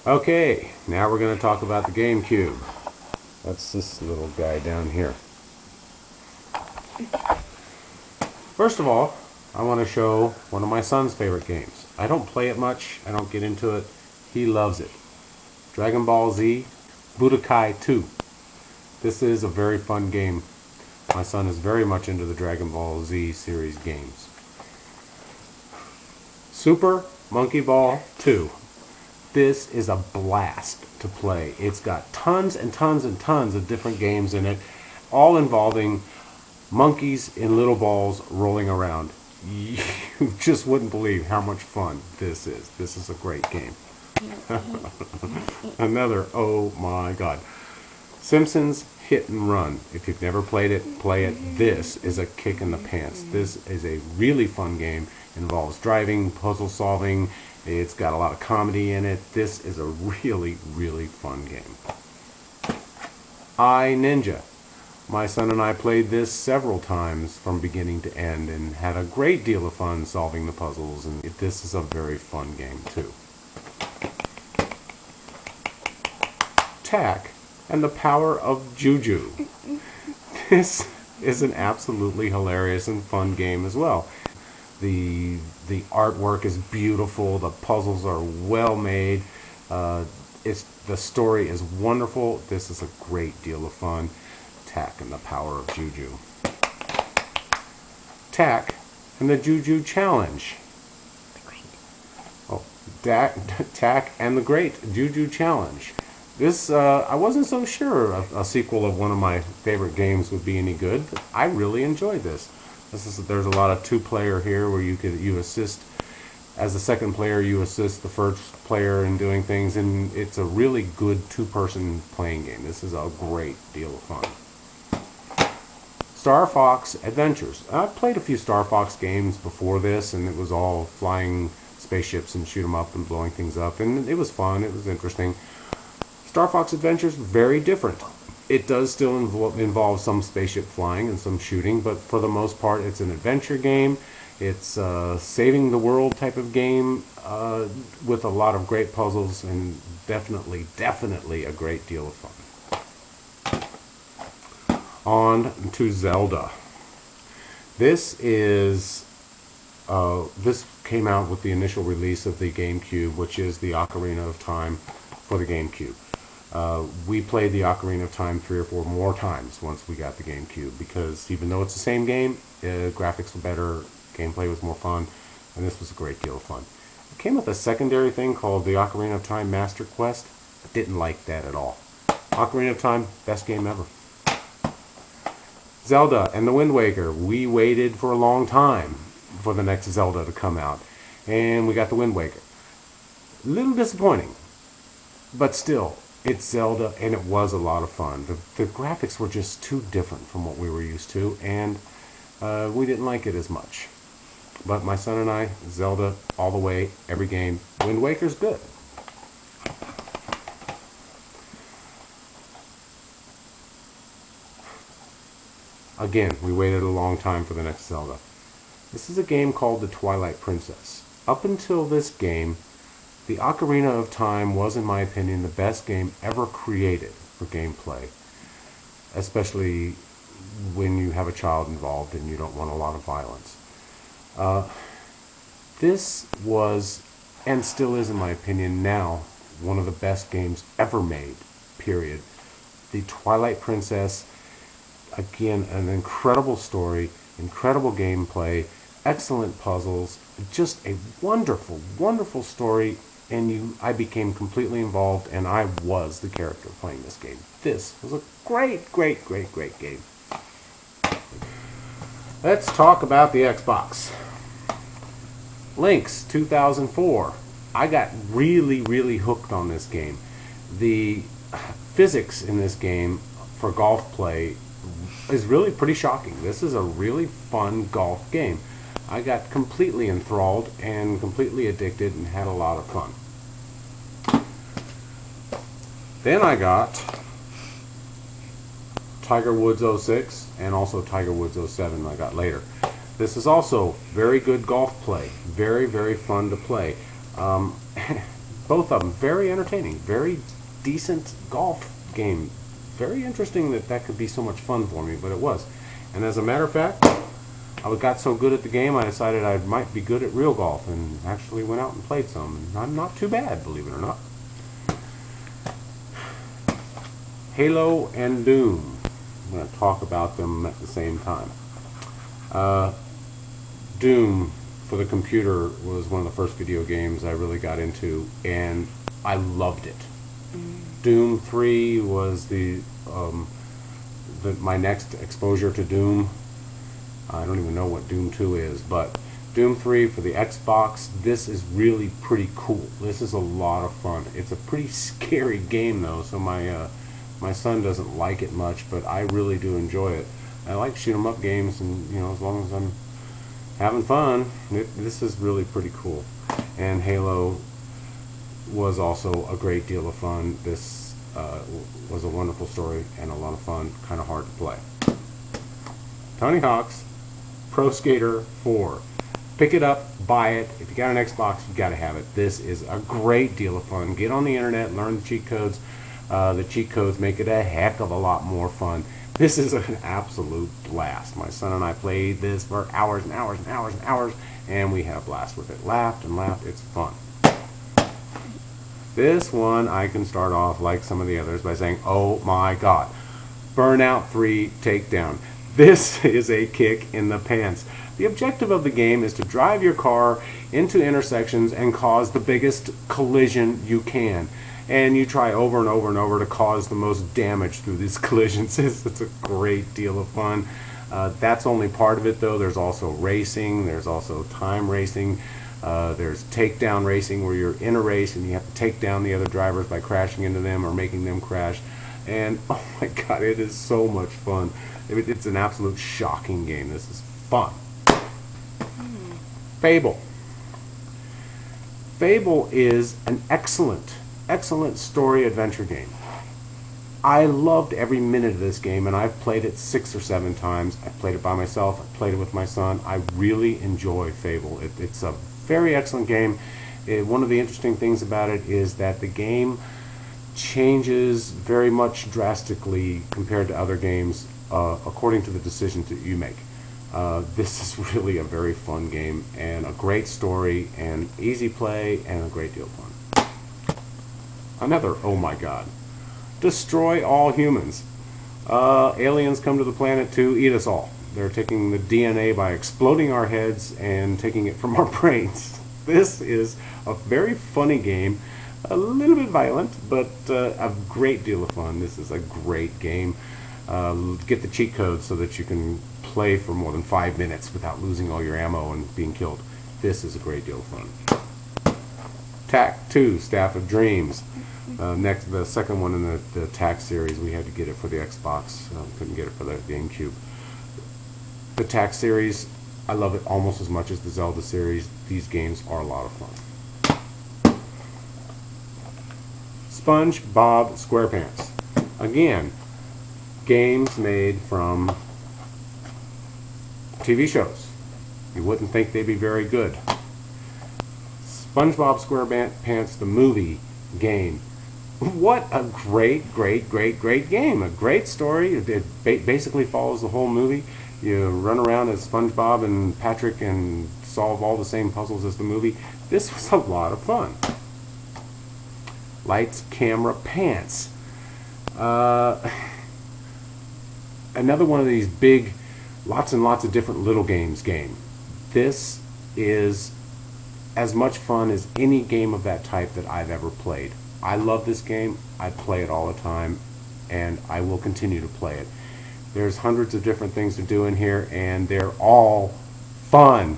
Okay, now we're going to talk about the GameCube. That's this little guy down here. First of all, I want to show one of my son's favorite games. I don't play it much, I don't get into it. He loves it. Dragon Ball Z Budokai 2. This is a very fun game. My son is very much into the Dragon Ball Z series games. Super Monkey Ball 2. This is a blast to play. It's got tons and tons and tons of different games in it, all involving monkeys in little balls rolling around. You just wouldn't believe how much fun this is. This is a great game. Another, oh my god. Simpsons Hit and Run. If you've never played it, play it. This is a kick in the pants. This is a really fun game. It involves driving, puzzle solving. It's got a lot of comedy in it. This is a really, really fun game. I Ninja. My son and I played this several times from beginning to end and had a great deal of fun solving the puzzles, and this is a very fun game too. Tak and the Power of Juju. This is an absolutely hilarious and fun game as well. The artwork is beautiful, the puzzles are well made, the story is wonderful. This is a great deal of fun. Tak and the Power of Juju. Tak and the Juju Challenge. Oh, Tak and the Great Juju Challenge. This, I wasn't so sure a sequel of one of my favorite games would be any good, but I really enjoyed this. There's a lot of two-player here where you assist, as the second player you assist the first player in doing things, and it's a really good two-person playing game. This is a great deal of fun. Star Fox Adventures. I've played a few Star Fox games before this, and it was all flying spaceships and shoot 'em up and blowing things up, and it was fun, it was interesting. Star Fox Adventures, very different. It does still involve some spaceship flying and some shooting, but for the most part it's an adventure game. It's a saving the world type of game with a lot of great puzzles and definitely a great deal of fun. On to Zelda. This came out with the initial release of the GameCube, which is the Ocarina of Time for the GameCube. We played the Ocarina of Time 3 or 4 more times once we got the GameCube, because even though it's the same game, graphics were better, gameplay was more fun, and this was a great deal of fun. It came with a secondary thing called the Ocarina of Time Master Quest. Didn't like that at all. Ocarina of Time, best game ever. Zelda and the Wind Waker. We waited for a long time for the next Zelda to come out, and we got the Wind Waker. A little disappointing, but still, it's Zelda, and it was a lot of fun. The graphics were just too different from what we were used to, and we didn't like it as much. But my son and I, Zelda all the way, every game. Wind Waker's good. Again, we waited a long time for the next Zelda. This is a game called The Twilight Princess. Up until this game, the Ocarina of Time was, in my opinion, the best game ever created for gameplay, especially when you have a child involved and you don't want a lot of violence. This was, and still is, in my opinion, now one of the best games ever made, period. The Twilight Princess, again, an incredible story, incredible gameplay, excellent puzzles, just a wonderful, wonderful story, and I became completely involved, and I was the character playing this game. This was a great, great, great, great game. Let's talk about the Xbox. Lynx 2004. I got really, really hooked on this game. The physics in this game for golf play is really pretty shocking. This is a really fun golf game. I got completely enthralled and completely addicted and had a lot of fun. Then I got Tiger Woods 06 and also Tiger Woods 07 I got later. This is also very good golf play. Very, very fun to play. both of them very entertaining, very decent golf game. Very interesting that could be so much fun for me, but it was. And as a matter of fact, I got so good at the game, I decided I might be good at real golf, and actually went out and played some. And I'm not too bad, believe it or not. Halo and Doom. I'm going to talk about them at the same time. Doom for the computer was one of the first video games I really got into, and I loved it. Doom 3 was my next exposure to Doom. I don't even know what Doom 2 is, but Doom 3 for the Xbox, this is really pretty cool. This is a lot of fun. It's a pretty scary game though, so my son doesn't like it much, but I really do enjoy it. I like shoot 'em up games, and as long as I'm having fun, this is really pretty cool. And Halo was also a great deal of fun. This was a wonderful story and a lot of fun, kind of hard to play. Tony Hawk's Pro Skater 4. Pick it up, buy it. If you got an Xbox, you got to have it. This is a great deal of fun. Get on the internet, learn the cheat codes. The cheat codes make it a heck of a lot more fun. This is an absolute blast. My son and I played this for hours and hours and hours and hours, and we had a blast with it. Laughed and laughed. It's fun. This one I can start off like some of the others by saying, oh my god. Burnout 3 Takedown. This is a kick in the pants. The objective of the game is to drive your car into intersections and cause the biggest collision you can. And you try over and over and over to cause the most damage through these collisions. It's a great deal of fun. That's only part of it though. There's also racing, there's also time racing, there's takedown racing where you're in a race and you have to take down the other drivers by crashing into them or making them crash. And oh my god, it is so much fun. It's an absolute shocking game. This is fun. Fable. Fable is an excellent story adventure game. I loved every minute of this game, and I've played it 6 or 7 times. I've played it by myself, I've played it with my son. I really enjoy Fable. It's a very excellent game. One of the interesting things about it is that the game changes very much drastically compared to other games according to the decisions that you make. This is really a very fun game, and a great story, and easy play, and a great deal of fun. Another, oh my god. Destroy all humans. Aliens come to the planet to eat us all. They're taking the DNA by exploding our heads and taking it from our brains. This is a very funny game. A little bit violent, but a great deal of fun. This is a great game. Get the cheat codes so that you can play for more than 5 minutes without losing all your ammo and being killed. This is a great deal of fun. TAC 2, Staff of Dreams. The second one in the TAC series. We had to get it for the Xbox. Couldn't get it for the GameCube. The TAC series, I love it almost as much as the Zelda series. These games are a lot of fun. SpongeBob SquarePants. Again, games made from TV shows. You wouldn't think they'd be very good. SpongeBob SquarePants, the movie game. What a great game. A great story. It basically follows the whole movie. You run around as SpongeBob and Patrick and solve all the same puzzles as the movie. This was a lot of fun. Lights, Camera, Pants. Another one of these big, lots and lots of different little games game. This is as much fun as any game of that type that I've ever played. I love this game. I play it all the time, and I will continue to play it. There's hundreds of different things to do in here, and they're all fun.